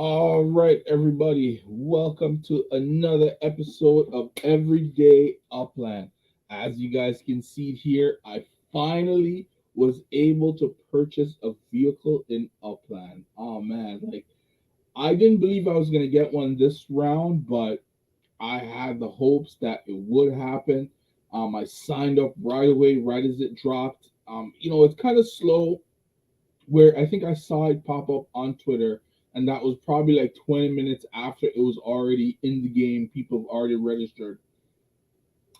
All right, everybody, welcome to another episode of Everyday Upland. As you guys can see here, I finally was able to purchase a vehicle in Upland. Oh man, like I didn't believe I was gonna get one this round, but I had the hopes that it would happen. I signed up right away, right as it dropped. It's kind of slow where I think I saw it pop up on Twitter, and that was probably like 20 minutes after it was already in the game. People have already registered.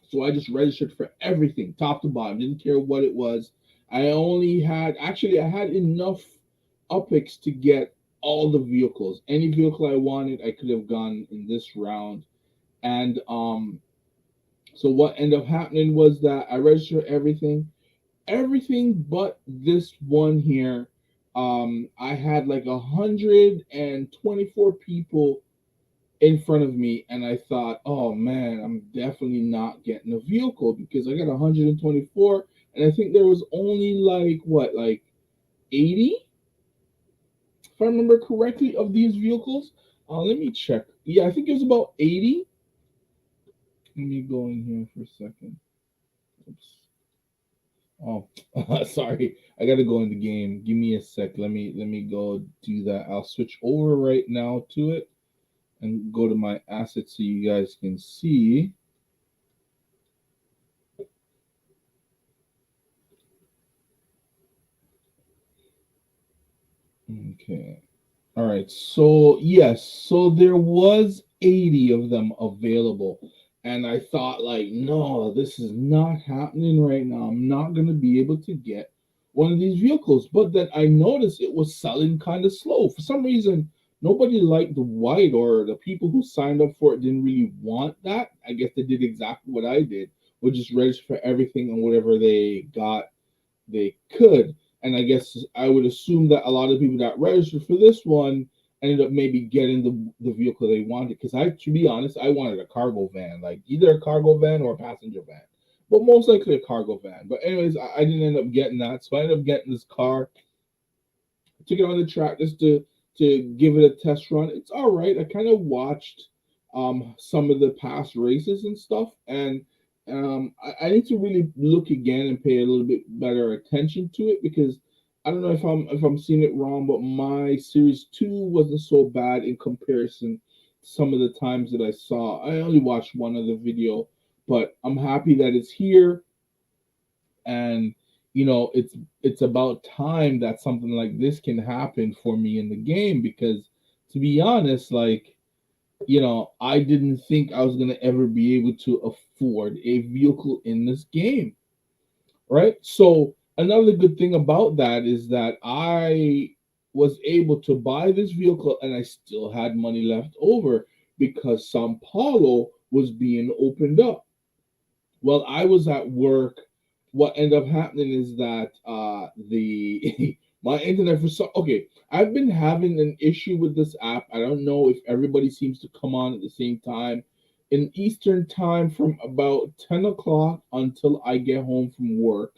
So I just registered for everything, top to bottom. Didn't care what it was. I had enough upicks to get all the vehicles. Any vehicle I wanted, I could have gone in this round. And so what ended up happening was that I registered everything but this one here. I had like 124 people in front of me, and I thought, oh man, I'm definitely not getting a vehicle because I got 124, and I think there was only like 80, if I remember correctly, of these vehicles. Let me check. Yeah, I think it was about 80. Let me go in here for a second. Oops. Oh, sorry. I gotta go in the game. Give me a sec. Let me go do that. I'll switch over right now to it and go to my assets so you guys can see. Okay. All right. So yes, so there was 80 of them available. And I thought like, no, this is not happening right now. I'm not gonna be able to get one of these vehicles. But then I noticed it was selling kind of slow. For some reason, nobody liked the white, or the people who signed up for it didn't really want that. I guess they did exactly what I did, would just register for everything and whatever they got they could. And I guess I would assume that a lot of people that registered for this one ended up maybe getting the vehicle they wanted. Because to be honest, I wanted a cargo van, like either a cargo van or a passenger van, but most likely a cargo van. But anyways, I didn't end up getting that, so I ended up getting this car. I took it on the track just to give it a test run. It's all right. I kind of watched some of the past races and stuff, and I need to really look again and pay a little bit better attention to it because I don't know if I'm seeing it wrong, but my series two wasn't so bad in comparison to some of the times that I saw. I only watched one other video, but I'm happy that it's here, and it's about time that something like this can happen for me in the game because, to be honest, like, I didn't think I was going to ever be able to afford a vehicle in this game, right? So another good thing about that is that I was able to buy this vehicle and I still had money left over because Sao Paulo was being opened up. Well, I was at work. What ended up happening is that the my internet for so okay. I've been having an issue with this app. I don't know if everybody seems to come on at the same time. In Eastern time, from about 10 o'clock until I get home from work,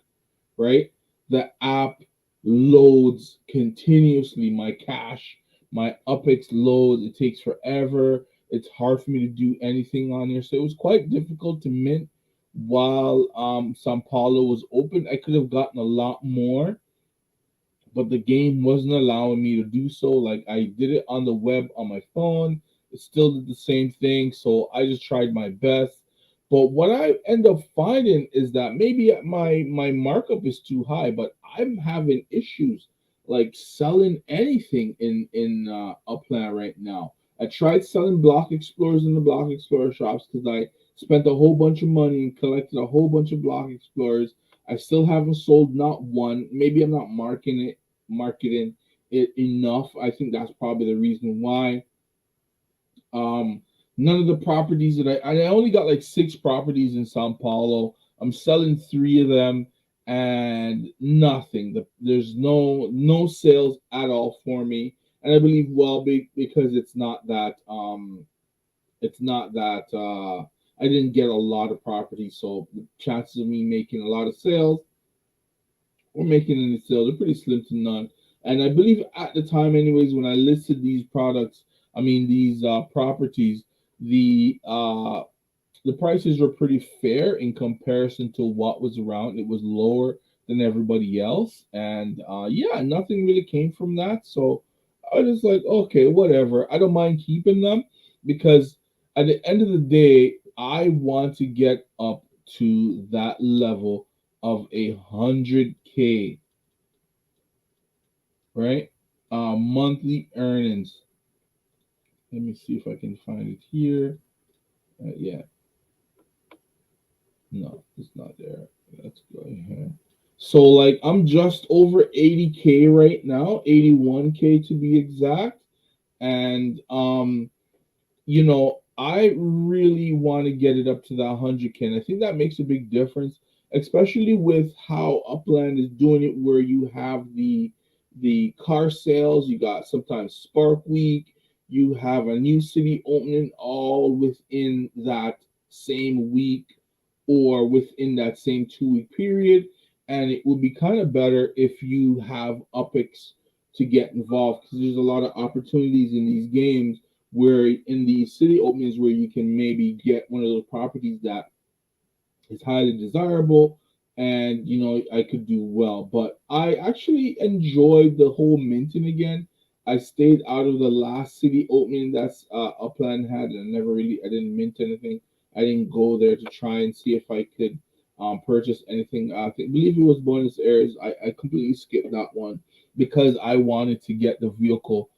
right? The app loads continuously. My cache, my UpX loads. It takes forever. It's hard for me to do anything on there. So it was quite difficult to mint while Sao Paulo was open. I could have gotten a lot more, but the game wasn't allowing me to do so. Like I did it on the web on my phone, it still did the same thing. So I just tried my best. But what I end up finding is that maybe my markup is too high, but I'm having issues like selling anything in Upland right now. I tried selling block explorers in the block explorer shops because I spent a whole bunch of money and collected a whole bunch of block explorers. I still haven't sold not one. Maybe I'm not marketing it enough. I think that's probably the reason why. Um, None of the properties that I only got like six properties in Sao Paulo. I'm selling three of them, and nothing. There's no sales at all for me, and I believe because it's not that I didn't get a lot of properties, so the chances of me making a lot of sales or making any sales are pretty slim to none. And I believe at the time, anyways, when I listed these products, I mean, these properties, the uh, the prices were pretty fair in comparison to what was around. It was lower than everybody else, and yeah, nothing really came from that. So I was just like, okay, whatever. I don't mind keeping them because at the end of the day, I want to get up to that level of 100K, right? Monthly earnings. Let me see if I can find it here. Yeah, no, it's not there. Let's go here. So like I'm just over 80K right now, 81K to be exact. And I really want to get it up to that 100K. And I think that makes a big difference, especially with how Upland is doing it, where you have the car sales, you got sometimes Spark Week, you have a new city opening all within that same week or within that same 2 week period. And it would be kind of better if you have UPIX to get involved because there's a lot of opportunities in these games where in the city openings where you can maybe get one of those properties that is highly desirable and I could do well. But I actually enjoyed the whole minting again. I stayed out of the last city opening that's Upland had, and I didn't mint anything. I didn't go there to try and see if I could purchase anything. Believe it was Buenos Aires. I completely skipped that one because I wanted to get the vehicle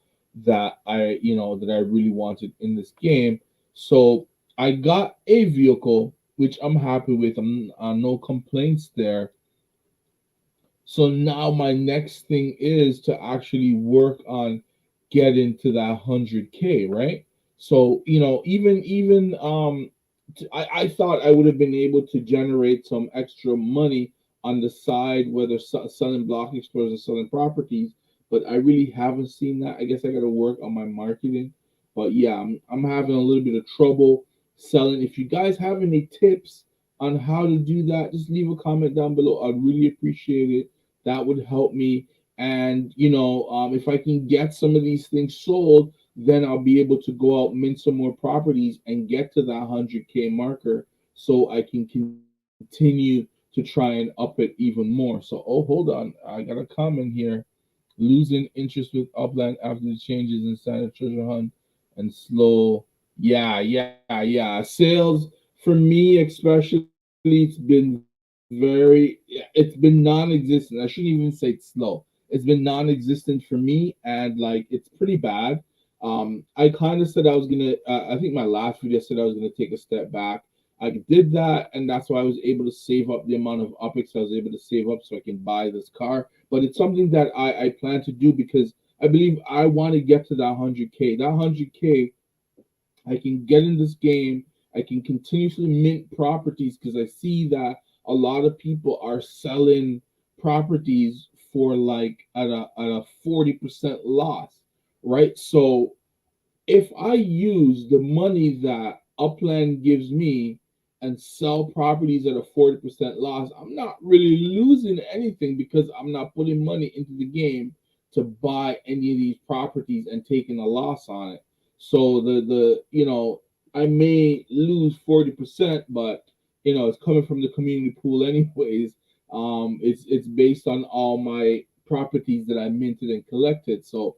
that I really wanted in this game. So I got a vehicle which I'm happy with. No complaints there. So now my next thing is to actually work on getting to that 100K, right? So I thought I would have been able to generate some extra money on the side, whether selling block explorers or selling properties, but I really haven't seen that. I guess I got to work on my marketing. But yeah, I'm having a little bit of trouble selling. If you guys have any tips on how to do that, just leave a comment down below. I'd really appreciate it. That would help me. And if I can get some of these things sold, then I'll be able to go out mint some more properties and get to that 100K marker, so I can continue to try and up it even more. So, oh, hold on, I got a comment here. Losing interest with Upland after the changes inside of Treasure Hunt and slow. Yeah. Sales for me, especially, it's been non-existent. I shouldn't even say it's slow. It's been non-existent for me, and like it's pretty bad. I kind of said I was gonna. I think my last video said I was gonna take a step back. I did that, and that's why I was able to save up the amount of UPIX I was able to save up so I can buy this car. But it's something that I plan to do because I believe I want to get to that 100K. That 100K I can get in this game. I can continuously mint properties because I see that a lot of people are selling properties for like at a 40% loss, right? So if I use the money that Upland gives me and sell properties at a 40% loss, I'm not really losing anything because I'm not putting money into the game to buy any of these properties and taking a loss on it. So I may lose 40%, but it's coming from the community pool anyways. It's based on all my properties that I minted and collected. So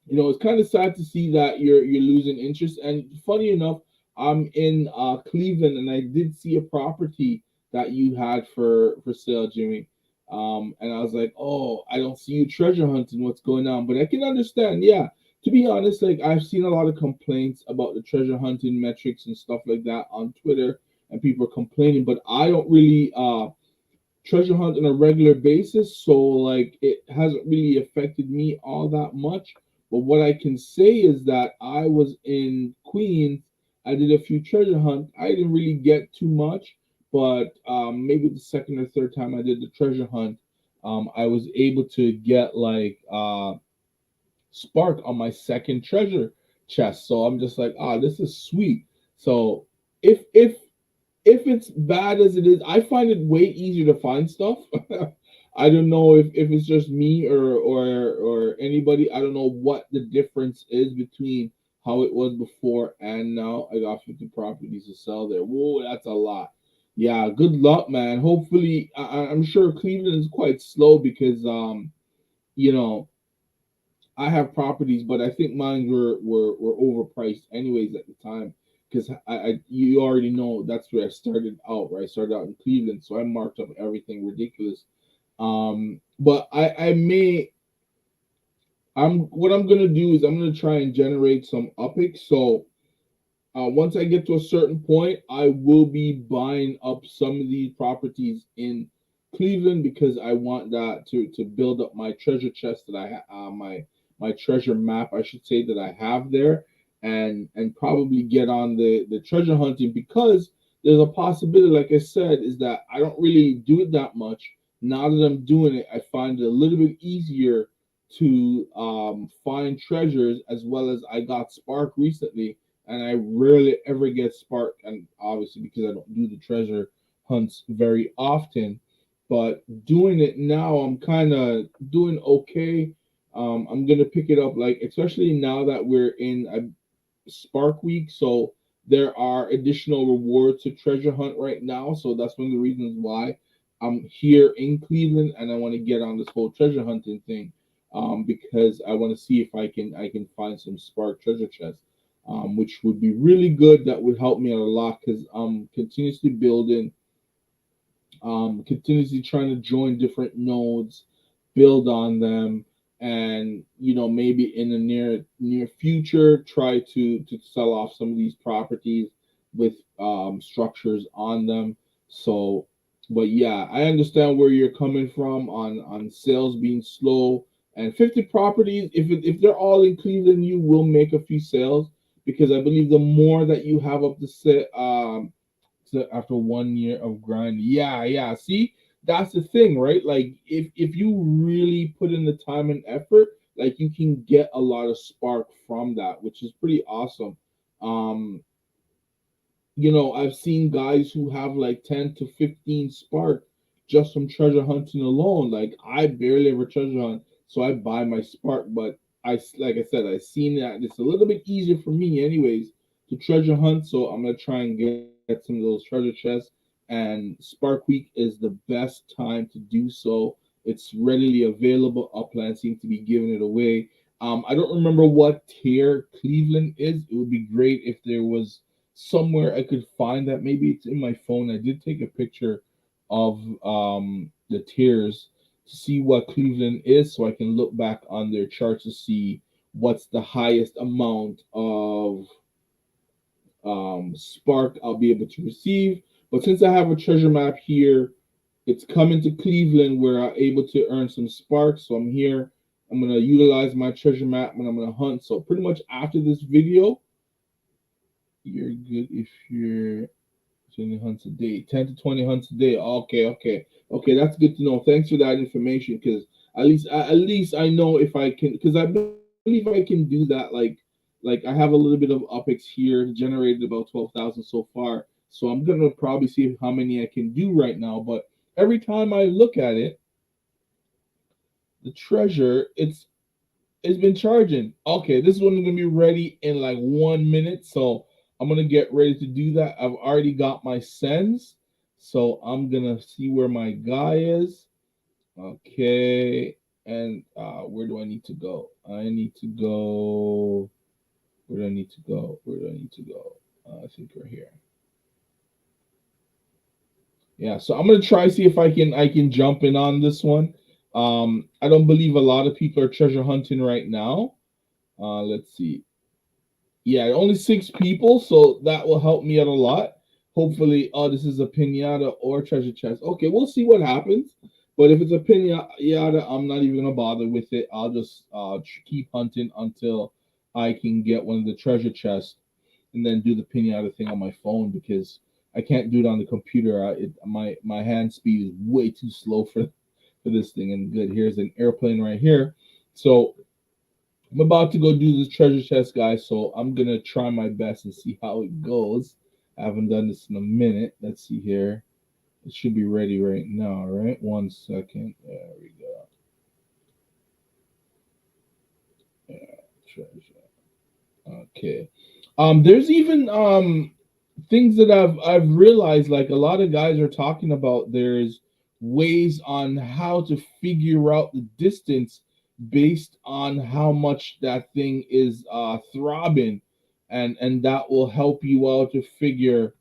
it's kind of sad to see that you're losing interest. And funny enough, I'm in Cleveland, and I did see a property that you had for sale, Jimmy. And I was like, oh, I don't see you treasure hunting. What's going on? But I can understand. Yeah, to be honest, like I've seen a lot of complaints about the treasure hunting metrics and stuff like that on Twitter, and people are complaining. But I don't really treasure hunt on a regular basis, so like it hasn't really affected me all that much. But what I can say is that I was in Queens. I did a few treasure hunts. I didn't really get too much, but maybe the second or third time I did the treasure hunt, I was able to get like spark on my second treasure chest. So I'm just like, this is sweet. So if it's bad as it is, I find it way easier to find stuff. I don't know if it's just me or anybody. I don't know what the difference is between how it was before and now. I got 50 properties to sell there. Whoa, that's a lot. Yeah, good luck, man. Hopefully, I'm sure Cleveland is quite slow because you know, I have properties, but I think mine were overpriced anyways at the time because I you already know that's where I started out. Right, I started out in Cleveland, so I marked up everything ridiculous. But I may I'm what I'm gonna do is I'm gonna try and generate some upics. So once I get to a certain point, I will be buying up some of these properties in Cleveland because I want that to build up my treasure chest that my treasure map, I should say, that I have there, and probably get on the treasure hunting because there's a possibility, like I said, is that I don't really do it that much. Now that I'm doing it, I find it a little bit easier to find treasures, as well as I got Spark recently and I rarely ever get spark, and obviously because I don't do the treasure hunts very often. But doing it now, I'm kind of doing okay. I'm gonna pick it up, like especially now that we're in a Spark Week, so there are additional rewards to treasure hunt right now. So that's one of the reasons why I'm here in Cleveland, and I want to get on this whole treasure hunting thing, because I want to see if I can find some Spark treasure chests, which would be really good. That would help me out a lot because I'm continuously building, continuously trying to join different nodes, build on them, and maybe in the near future try to sell off some of these properties with structures on them. So, but yeah, I understand where you're coming from on sales being slow. And 50 properties, if they're all in Cleveland, you will make a few sales because I believe the more that you have up to say, after 1 year of grind. Yeah, yeah. See, that's the thing, right? Like if you really put in the time and effort, like you can get a lot of spark from that, which is pretty awesome. Um, I've seen guys who have like 10 to 15 spark just from treasure hunting alone. Like I barely ever treasure hunt, so I buy my spark, but like I said, I've seen that it's a little bit easier for me anyways to treasure hunt, so I'm gonna try and get some of those treasure chests. And Spark Week is the best time to do so. It's readily available. Upland seems to be giving it away. I don't remember what tier Cleveland is. It would be great if there was somewhere I could find that. Maybe it's in my phone. I did take a picture of the tiers to see what Cleveland is, so I can look back on their charts to see what's the highest amount of spark I'll be able to receive. But since I have a treasure map here, it's coming to Cleveland where I'm able to earn some sparks. So I'm here. I'm gonna utilize my treasure map and I'm gonna hunt. So pretty much after this video, you're good if you're 20 hunts a day, 10 to 20 hunts a day. Okay, okay, okay. That's good to know. Thanks for that information, because at least I know if I can, because I believe I can do that. Like I have a little bit of upex here, generated about 12,000 so far. So I'm gonna probably see how many I can do right now. But every time I look at it, the treasure, it's been charging. Okay, this one is gonna be ready in like 1 minute. So I'm gonna get ready to do that. I've already got my sends. So I'm gonna see where my guy is. Okay. And where do I need to go? I need to go. Where do I need to go? Where do I need to go? I think we're here. Yeah, so I'm gonna try see if I can jump in on this one. I don't believe a lot of people are treasure hunting right now. Let's see. Yeah, only 6 people, so that will help me out a lot. Hopefully, oh, this is a pinata or treasure chest. Okay, we'll see what happens. But if it's a pinata, I'm not even gonna bother with it. I'll just keep hunting until I can get one of the treasure chests, and then do the pinata thing on my phone because I can't do it on the computer. My hand speed is way too slow for this thing. And good, here's an airplane right here. So I'm about to go do this treasure chest, guys. So I'm gonna try my best and see how it goes. I haven't done this in a minute. Let's see here. It should be ready right now, right? 1 second. There we go. Yeah, treasure. Okay. There's even things that I've realized, like a lot of guys are talking about. There's ways on how to figure out the distance based on how much that thing is throbbing, and that will help you out to figure,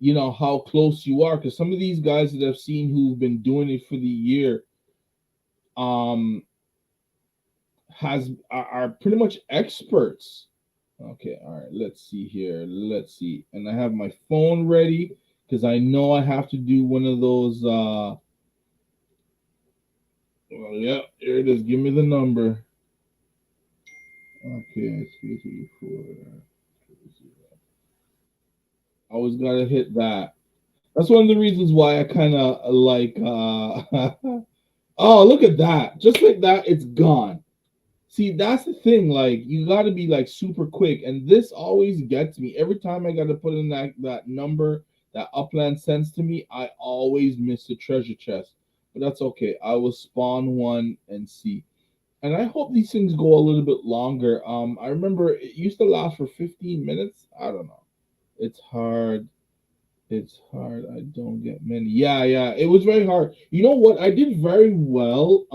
how close you are. Because some of these guys that I've seen who've been doing it for the year, um are pretty much experts. Okay, all right, let's see here. Let's see. And I have my phone ready because I know I have to do one of those well, yeah, here it is. Give me the number. Okay, 334. Always gotta hit that. That's one of the reasons why I kinda like oh, look at that. Just like that, it's gone. See, that's the thing. Like, you got to be like super quick, and this always gets me. Every time I got to put in that number that Upland sends to me, I always miss the treasure chest. But that's okay. I will spawn one and see. And I hope these things go a little bit longer. I remember it used to last for 15 minutes. I don't know. It's hard. It's hard. I don't get many. Yeah, yeah. It was very hard. You know what? I did very well.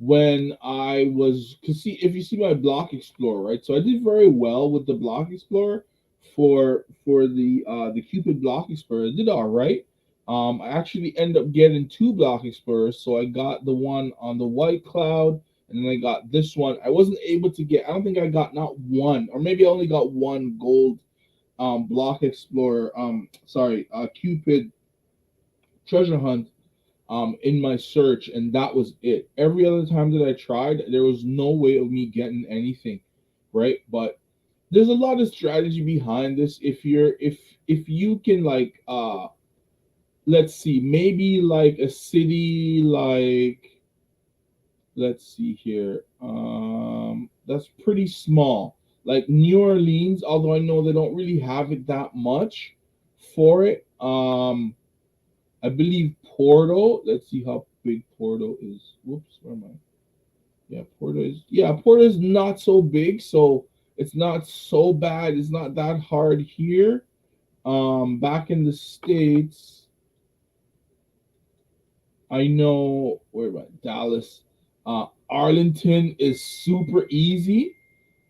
When I was, cause see, if you see my block explorer, right? So I did very well with the block explorer for the Cupid block explorer. I did all right. I actually ended up getting two block explorers, so I got the one on the white cloud, and then I got this one. I wasn't able to get. I don't think I got not one, or maybe I only got one gold block explorer. Sorry, Cupid treasure hunt in my search, and that was it. Every other time that I tried, there was no way of me getting anything, right? But there's a lot of strategy behind this. If you can like let's see, maybe like a city like, let's see here, that's pretty small, like New Orleans, although I know they don't really have it that much for it. I believe Porto. Let's see how big Porto is. Whoops, where am I? Porto is not so big, so it's not so bad. It's not that hard here. Back in the States, I know where am I? Dallas. Arlington is super easy,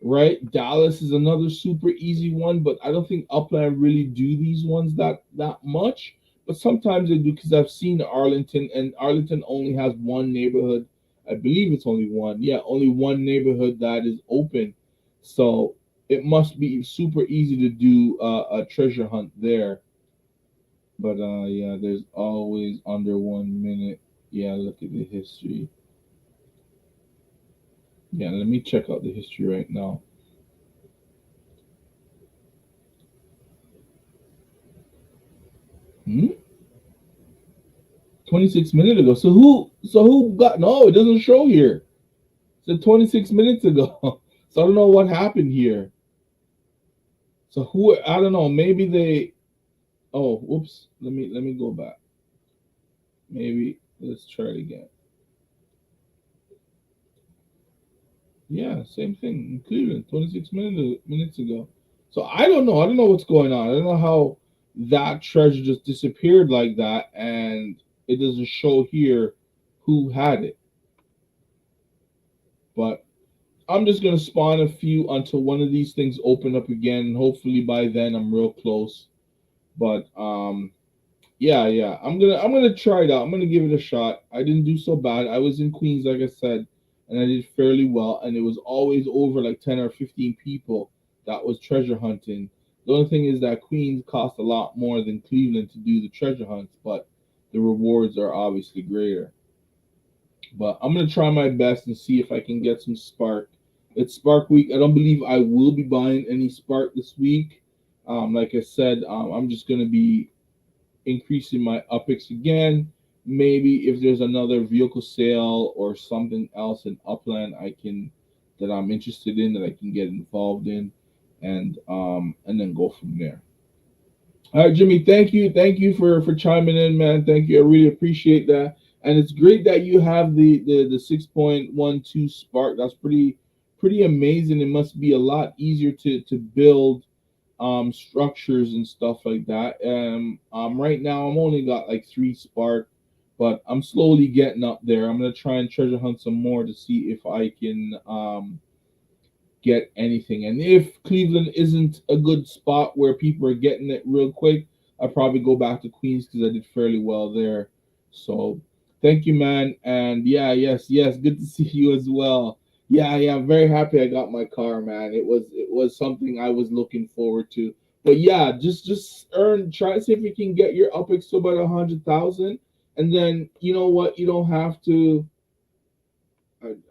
right? Dallas is another super easy one, but I don't think Upland really do these ones that much. But sometimes they do because I've seen Arlington, and Arlington only has one neighborhood. I believe it's only one. Yeah, only one neighborhood that is open. So it must be super easy to do a treasure hunt there. But yeah, there's always under 1 minute. Yeah, look at the history. Yeah, let me check out the history right now. Hmm? 26 minutes ago. So who got, no, it doesn't show here. It said 26 minutes ago. So I don't know what happened here. So who, I don't know, maybe they, oh, whoops. Let me go back. Maybe let's try it again. Yeah, same thing in Cleveland, 26 minutes ago. So I don't know. I don't know what's going on. I don't know how that treasure just disappeared like that, and it doesn't show here who had it. But I'm just gonna spawn a few until one of these things open up again. And hopefully by then I'm real close. But yeah, yeah. I'm gonna try it out. I'm gonna give it a shot. I didn't do so bad. I was in Queens, like I said, and I did fairly well. And it was always over like 10 or 15 people that was treasure hunting. The only thing is that Queens cost a lot more than Cleveland to do the treasure hunts, but the rewards are obviously greater. But I'm gonna try my best and see if I can get some spark. It's Spark Week. I don't believe I will be buying any Spark this week. Like I said, I'm just gonna be increasing my UPIX again. Maybe if there's another vehicle sale or something else in Upland I can that I'm interested in that I can get involved in, and then go from there. All right, Jimmy. Thank you for chiming in, man. Thank you. I really appreciate that. And it's great that you have the 6.12 Spark. That's pretty amazing. It must be a lot easier to build structures and stuff like that. Right now I'm only got like 3 Spark, but I'm slowly getting up there. I'm gonna try and treasure hunt some more to see if I can get anything. And if Cleveland isn't a good spot where people are getting it real quick, I probably go back to Queens because I did fairly well there. So thank you, man. And yeah, yes, good to see you as well. Yeah, I'm very happy I got my car, man. It was something I was looking forward to. But yeah, just earn. Try see if you can get your UPEX to about 100,000, and then you know what? You don't have to.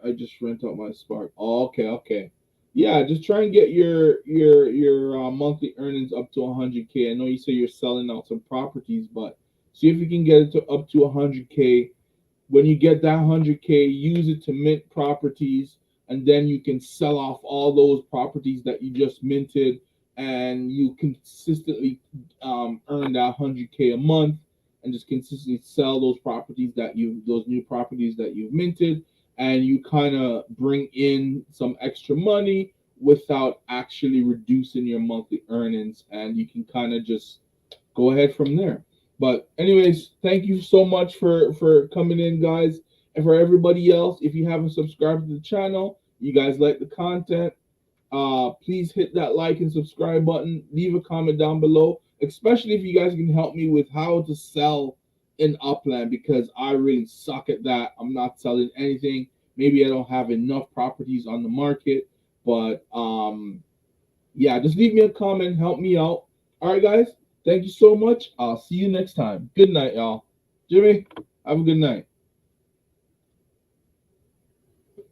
I just rent out my Spark. Oh, okay. Yeah, just try and get your monthly earnings up to 100K. I know you say you're selling out some properties, but see if you can get it to up to 100K. When you get that 100K, use it to mint properties, and then you can sell off all those properties that you just minted, and you consistently earn that 100K a month, and just consistently sell those new properties that you've minted, and you kind of bring in some extra money without actually reducing your monthly earnings, and you can kind of just go ahead from there. But anyways, thank you so much for coming in, guys. And for everybody else, if you haven't subscribed to the channel, you guys like the content, please hit that like and subscribe button. Leave a comment down below, especially if you guys can help me with how to sell in Upland, because I really suck at that. I'm not selling anything. Maybe I don't have enough properties on the market, but yeah, just leave me a comment, help me out. All right, guys, thank you so much. I'll see you next time. Good night, y'all. Jimmy, have a good night.